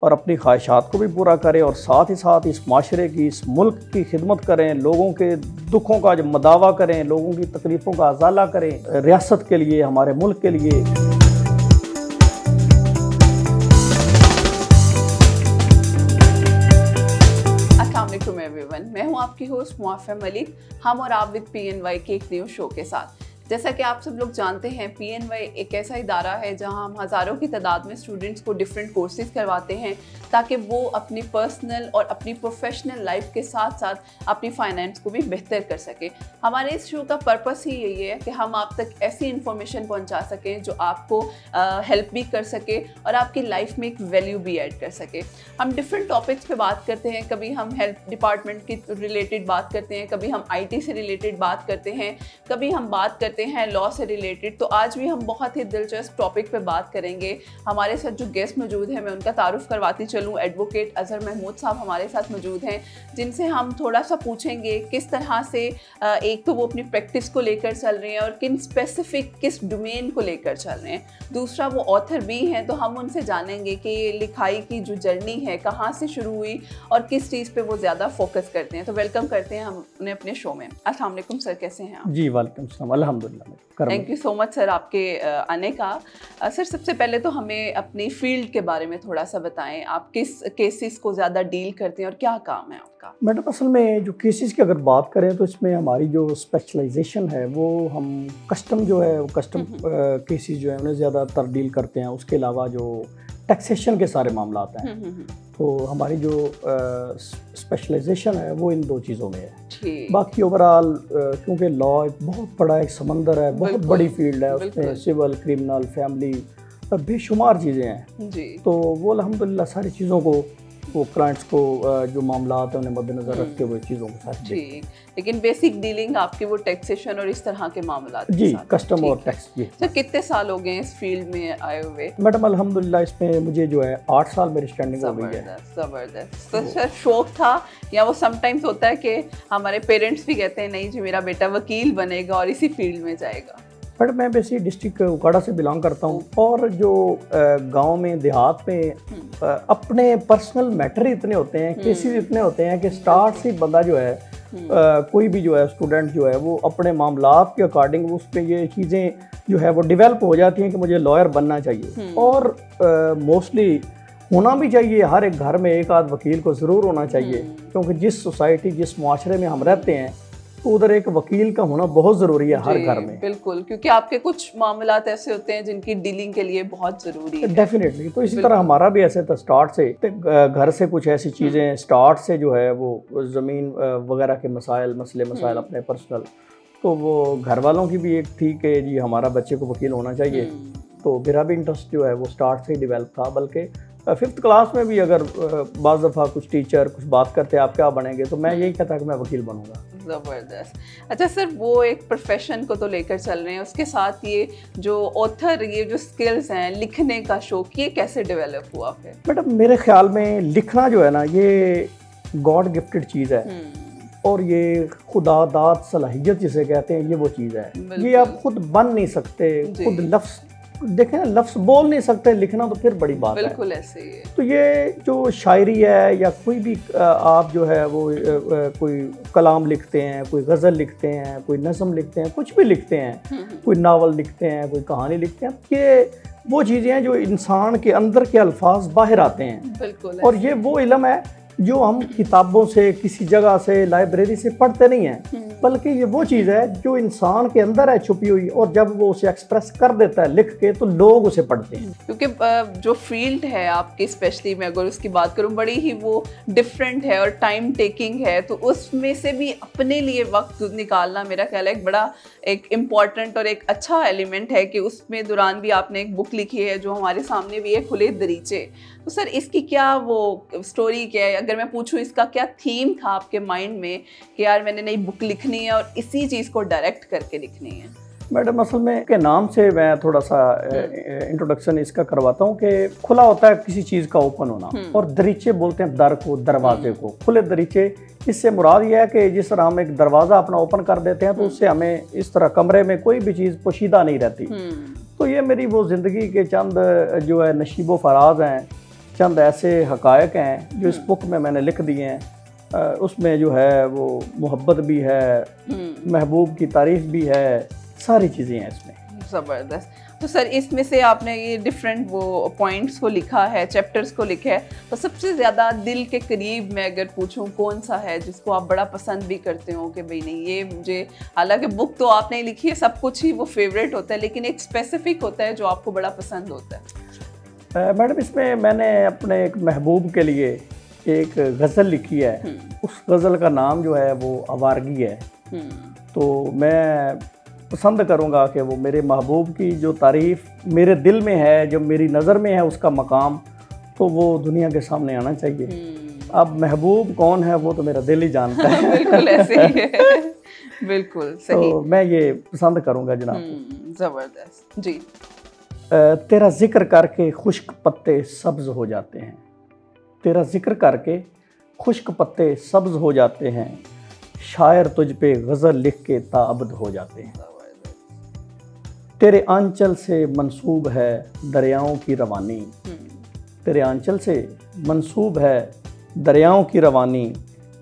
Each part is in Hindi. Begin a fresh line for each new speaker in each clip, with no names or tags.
और अपनी ख्वाहिशात को भी पूरा करें और साथ ही साथ इस माशरे की, इस मुल्क की खिदमत करें, लोगों के दुखों का जो मदावा करें, लोगों की तकलीफ़ों का अजाला करें, रियासत के लिए, हमारे मुल्क के लिए।
अस्सलामुअलैकुम एवरीवन, मैं हूं आपकी होस्ट मुआफ़ा मलिक। हम और आप विद PNY के एक न्यू शो के साथ। जैसा कि आप सब लोग जानते हैं, PNY एक ऐसा इदारा है जहां हम हज़ारों की तादाद में स्टूडेंट्स को डिफरेंट कोर्सेज करवाते हैं ताकि वो अपनी पर्सनल और अपनी प्रोफेशनल लाइफ के साथ साथ अपनी फाइनेंस को भी बेहतर कर सके। हमारे इस शो का पर्पस ही यही है कि हम आप तक ऐसी इंफॉर्मेशन पहुंचा सकें जो आपको हेल्प भी कर सके और आपकी लाइफ में एक वैल्यू भी ऐड कर सके। हम डिफरेंट टॉपिक्स पे बात करते हैं, कभी हम हेल्थ डिपार्टमेंट की रिलेटेड बात करते हैं, कभी हम IT से रिलेटेड बात करते हैं, कभी हम बात करते हैं लॉ से रिलेटेड। तो आज भी हम बहुत ही दिलचस्प टॉपिक पे बात करेंगे। हमारे साथ जो गेस्ट मौजूद हैं, मैं उनका तारुफ करवाती चलूँ। एडवोकेट अजहर महमूद साहब हमारे साथ मौजूद हैं, जिनसे हम थोड़ा सा पूछेंगे किस तरह से एक तो वो अपनी प्रैक्टिस को लेकर चल रहे हैं और किस डोमेन को लेकर चल रहे हैं। दूसरा, वो ऑथर भी हैं, तो हम उनसे जानेंगे कि ये लिखाई की जो जर्नी है कहाँ से शुरू हुई और किस चीज़ पे वो ज़्यादा फोकस करते हैं। तो वेलकम करते हैं हम उन्हें अपने शो में। अस्सलाम वालेकुम सर, कैसे हैं आप?
जी वालेकुम सलाम, अल्हम्दुलिल्लाह।
Thank you so much sir आपके आने का। सर, सबसे पहले तो हमें अपनी फील्ड के बारे में थोड़ा सा बताएं। आप किस केसेस को ज़्यादा डील करते हैं और क्या काम है आपका?
मैडम, असल में जो केसेस की अगर बात करें तो इसमें हमारी जो स्पेशलाइजेशन है वो हम कस्टम जो है वो कस्टम केसेस जो है उन्हें ज़्यादातर डील करते हैं। उसके अलावा जो टैक्सेशन के सारे मामला हैं तो हमारी जो स्पेशलाइजेशन है वो इन दो चीज़ों में है। बाकी ओवरऑल क्योंकि लॉ एक बहुत बड़ा एक समंदर है, बहुत बड़ी फील्ड है, उसमें सिविल, क्रिमिनल, फैमिली बेशुमार चीज़ें हैं जी। तो वो अल्हम्दुलिल्लाह सारी चीज़ों को वो क्लाइंट्स को जो मामला हैं उन्हें मद्देनजर रखते हुए चीज़ों को साथ जी।
लेकिन बेसिक डीलिंग आपकी वो टैक्सेशन और इस तरह के मामला
जी, कस्टम और टैक्स जी।
सर, कितने साल हो गए इस फील्ड में आए हुए?
मैडम अल्हम्दुलिल्लाह इसमें मुझे जो है 8 साल मेरी स्टैंडिंग हो गई है।
ज़बरदस्त। तो सर, शौक था या वो समटाइम्स होता है कि हमारे पेरेंट्स भी कहते हैं नहीं जी मेरा बेटा वकील बनेगा और इसी फील्ड में जाएगा?
बट मैं बेसिक डिस्ट्रिक्ट उकाड़ा से बिलोंग करता हूँ और जो गांव में, देहात में अपने पर्सनल मैटर इतने होते हैं, केसेस इतने होते हैं कि स्टार्ट से बंदा जो है कोई भी जो है स्टूडेंट जो है वो अपने मामलात के अकॉर्डिंग उस पर ये चीज़ें जो है वो डेवलप हो जाती हैं कि मुझे लॉयर बनना चाहिए। और मोस्टली होना भी चाहिए, हर एक घर में एक आध वकील को ज़रूर होना चाहिए, क्योंकि जिस सोसाइटी, जिस माशरे में हम रहते हैं तो उधर एक वकील का होना बहुत ज़रूरी है हर घर में।
बिल्कुल, क्योंकि आपके कुछ मामलात ऐसे होते हैं जिनकी डीलिंग के लिए बहुत ज़रूरी है।
डेफिनेटली। तो इसी तरह हमारा भी ऐसे था स्टार्ट से, घर से कुछ ऐसी चीज़ें स्टार्ट से जो है वो ज़मीन वगैरह के मसले अपने पर्सनल, तो वो घर वालों की भी एक थी कि जी हमारा बच्चे को वकील होना चाहिए। तो मेरा भी इंटरेस्ट जो है वो स्टार्ट से ही डेवलप था। बल्कि 5th क्लास में भी अगर बाज़ दफ़ा कुछ टीचर कुछ बात करते आप क्या बनेंगे, तो मैं यही कहता कि मैं वकील बनूंगा।
ज़बरदस्त। अच्छा सर, वो एक प्रोफेशन को तो लेकर चल रहे हैं, उसके साथ ये जो ऑथर, ये जो स्किल्स हैं, लिखने का शौक, ये कैसे डेवलप हुआ फिर?
मैडम, मेरे ख्याल में लिखना जो है ना ये गॉड गिफ्टेड चीज़ है और ये खुदादाद सलाहियत जिसे कहते हैं, ये वो चीज़ है। ये आप खुद बन नहीं सकते, खुद लफ्ज़ देखें ना, लफ्ज़ बोल नहीं सकते, लिखना तो फिर बड़ी बात है।
बिल्कुल ऐसे ही है।
तो ये जो शायरी है या कोई भी आप जो है वो कोई कलाम लिखते हैं, कोई गज़ल लिखते हैं, कोई नज़म लिखते हैं, कुछ भी लिखते हैं, कोई नावल लिखते हैं, कोई कहानी लिखते हैं, ये वो चीज़ें हैं जो इंसान के अंदर के अल्फाज बाहर आते हैं।
बिल्कुल।
और ये वो इल्म है जो हम किताबों से, किसी जगह से, लाइब्रेरी से पढ़ते नहीं हैं, बल्कि ये वो चीज़ है जो इंसान के अंदर है छुपी हुई, और जब वो उसे एक्सप्रेस कर देता है लिख के तो लोग उसे पढ़ते हैं।
क्योंकि जो फील्ड है आपकी, स्पेशली मैं अगर उसकी बात करूं, बड़ी ही वो डिफरेंट है और टाइम टेकिंग है, तो उसमें से भी अपने लिए वक्त निकालना मेरा ख्याल है एक बड़ा एक इम्पॉर्टेंट और एक अच्छा एलिमेंट है कि उसमें दौरान भी आपने एक बुक लिखी है जो हमारे सामने भी है, खुले दरीचे। तो सर, इसकी क्या वो स्टोरी क्या है? अगर मैं पूछूं इसका क्या थीम था आपके माइंड में कि यार मैंने नई बुक लिखनी है और इसी चीज़ को डायरेक्ट करके लिखनी है?
मैडम, असल में के नाम से मैं थोड़ा सा इंट्रोडक्शन इसका करवाता हूँ कि खुला होता है किसी चीज़ का ओपन होना, और दरीचे बोलते हैं दर को, दरवाजे को। खुले दरीचे, इससे मुराद यह है कि जिस तरह हम एक दरवाज़ा अपना ओपन कर देते हैं तो उससे हमें इस तरह कमरे में कोई भी चीज़ पोशीदा नहीं रहती। तो ये मेरी वो ज़िंदगी के चंद जो है नशीबो फराज हैं चंद ऐसे हकायक हैं जो इस बुक में मैंने लिख दिए हैं। उसमें जो है वो मोहब्बत भी है, महबूब की तारीफ भी है, सारी चीज़ें हैं इसमें।
ज़बरदस्त। तो सर इसमें से आपने ये डिफरेंट वो पॉइंट्स को लिखा है, चैप्टर्स को लिखा है, तो सबसे ज़्यादा दिल के करीब मैं अगर पूछूं कौन सा है जिसको आप बड़ा पसंद भी करते हो कि भाई नहीं ये मुझे, हालांकि बुक तो आपने लिखी है, सब कुछ ही वो फेवरेट होता है, लेकिन एक स्पेसिफिक होता है जो आपको बड़ा पसंद होता है?
मैडम इसमें मैंने अपने एक महबूब के लिए एक गज़ल लिखी है। उस गज़ल का नाम जो है वो आवारगी है। तो मैं पसंद करूँगा कि वो मेरे महबूब की जो तारीफ़ मेरे दिल में है, जो मेरी नज़र में है उसका मकाम, तो वो दुनिया के सामने आना चाहिए। अब महबूब कौन है वो तो मेरा दिल ही जानता है।
बिल्कुल ऐसे ही है। बिल्कुल सही।
तो मैं ये पसंद करूँगा जनाब।
ज़बरदस्त जी।
तेरा जिक्र करके खुश्क पत्ते सब्ज़ हो जाते हैं, तेरा जिक्र करके खुश्क पत्ते सब्ज़ हो जाते हैं, शायर तुझ पे गज़ल लिख के ताअब्द हो जाते हैं। तेरे आंचल से मंसूब है दरियाओं की रवानी, तेरे आंचल से मंसूब है दरियाओं की रवानी,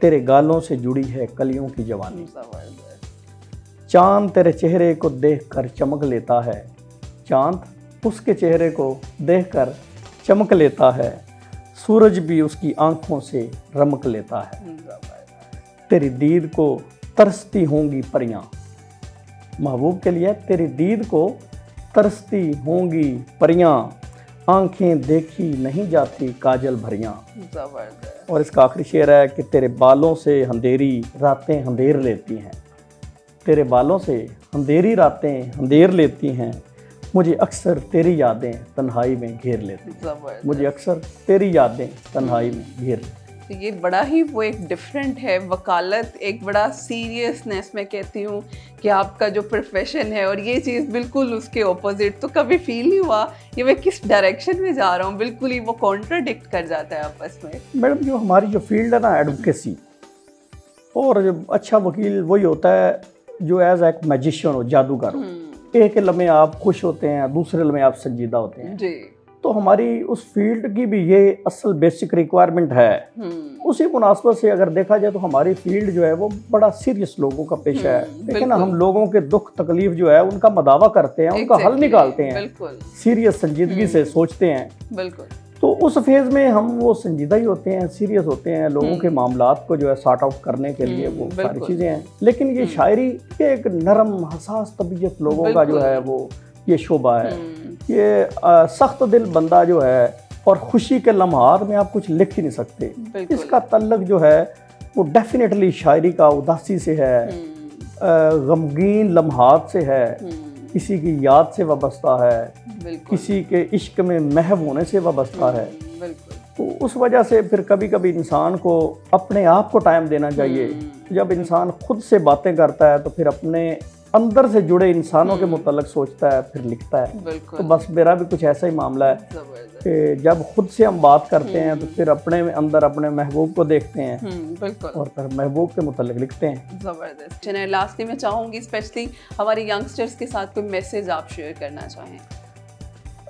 तेरे गालों से जुड़ी है कलियों की जवानी। चाँद तेरे चेहरे को देखकर चमक लेता है, चाँद उसके चेहरे को देखकर चमक लेता है, सूरज भी उसकी आंखों से रमक लेता है। तेरी दीद को तरसती होंगी परियां, महबूब के लिए तेरी दीद को तरसती होंगी परियां, आंखें देखी नहीं जाती काजल भरियां। और इसका आखिरी शेर है कि तेरे बालों से अंधेरी रातें अंधेर लेती हैं, तेरे बालों से अंधेरी रातें अंधेर लेती हैं, मुझे अक्सर तेरी यादें तन्हाई में घेर लेती हैं, मुझे अक्सर तेरी यादें तन्हाई में घेर लेती हैं।
तो ये बड़ा ही वो एक डिफरेंट है, वकालत एक बड़ा सीरियसनेस में कहती हूँ कि आपका जो प्रोफेशन है, और ये चीज़ बिल्कुल उसके ऑपोजिट। तो कभी फील नहीं हुआ ये मैं किस डायरेक्शन में जा रहा हूँ, बिल्कुल ही वो कॉन्ट्राडिक्ट कर जाता है आपस में?
मैडम जो हमारी जो फील्ड है ना एडवोकेसी, और जो अच्छा वकील वही होता है जो एज एक मैजिशियन हो, जादूगर हो। एक लम्हे आप खुश होते हैं, दूसरे लम्हे आप संजीदा होते हैं
जी।
तो हमारी उस फील्ड की भी ये असल बेसिक रिक्वायरमेंट है। उसी मुनासबत से अगर देखा जाए तो हमारी फील्ड जो है वो बड़ा सीरियस लोगों का पेशा है। लेकिन हम लोगों के दुख तकलीफ जो है उनका मदावा करते हैं, उनका हल निकालते हैं, सीरियस संजीदगी से सोचते हैं।
बिल्कुल।
तो उस फेज में हम वो संजीदा ही होते हैं, सीरियस होते हैं, लोगों के मामलात को जो है सॉर्ट आउट करने के लिए वो सारी चीज़ें हैं। लेकिन ये शायरी ये एक नरम हसास तबीयत लोगों का जो है वो ये शोबा है। ये सख्त दिल बंदा जो है और खुशी के लम्हात में आप कुछ लिख ही नहीं सकते। इसका तल्लक जो है वो डेफिनेटली शायरी का उदासी से है, गमगीन लम्हात से है, किसी की याद से वाबस्ता है, किसी के इश्क में महव होने से वाबस्ता है। तो उस वजह से फिर कभी कभी इंसान को अपने आप को टाइम देना चाहिए। जब इंसान खुद से बातें करता है तो फिर अपने अंदर से जुड़े इंसानों के मुतल्लिक सोचता है, फिर लिखता है। तो बस मेरा भी कुछ ऐसा ही मामला है कि जब खुद से हम बात करते हैं तो फिर अपने अंदर अपने महबूब को देखते हैं और फिर महबूब के मुतल्लिक लिखते हैं।
ज़बरदस्त। चलिए लास्टली मैं चाहूँगी स्पेशली हमारे यंगस्टर्स के साथ कोई मैसेज आप शेयर करना चाहें?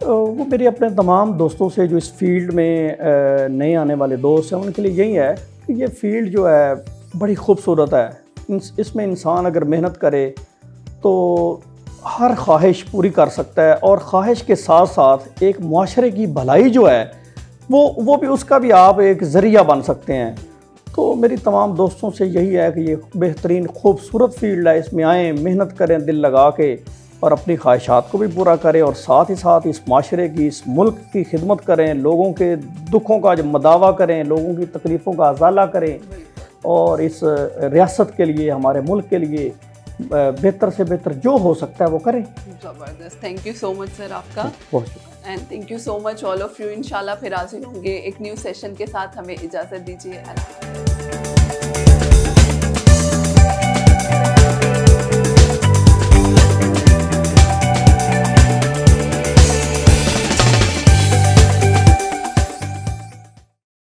वो मेरे अपने तमाम दोस्तों से जो इस फील्ड में नए आने वाले दोस्त हैं उनके लिए यही है कि ये फील्ड जो है बड़ी खूबसूरत है। इसमें इंसान अगर मेहनत करे तो हर ख्वाहिश पूरी कर सकता है, और ख्वाहिश के साथ साथ एक मुआशरे की भलाई जो है वो भी उसका भी आप एक ज़रिया बन सकते हैं। तो मेरी तमाम दोस्तों से यही है कि ये बेहतरीन खूबसूरत फील्ड है, इसमें आएँ, मेहनत करें दिल लगा के और अपनी ख्वाहिशात को भी पूरा करें, और साथ ही साथ इस माशरे की, इस मुल्क की खिदमत करें, लोगों के दुखों का जो मदावा करें, लोगों की तकलीफ़ों का अजाला करें, और इस रियासत के लिए, हमारे मुल्क के लिए बेहतर से बेहतर जो हो सकता है वो करें।
ज़बरदस्त। Thank you so much sir आपका, and thank you so much all of you. इंशाल्लाह फिर हाजिर होंगे एक न्यू सेशन के साथ। हमें इजाज़त दीजिए।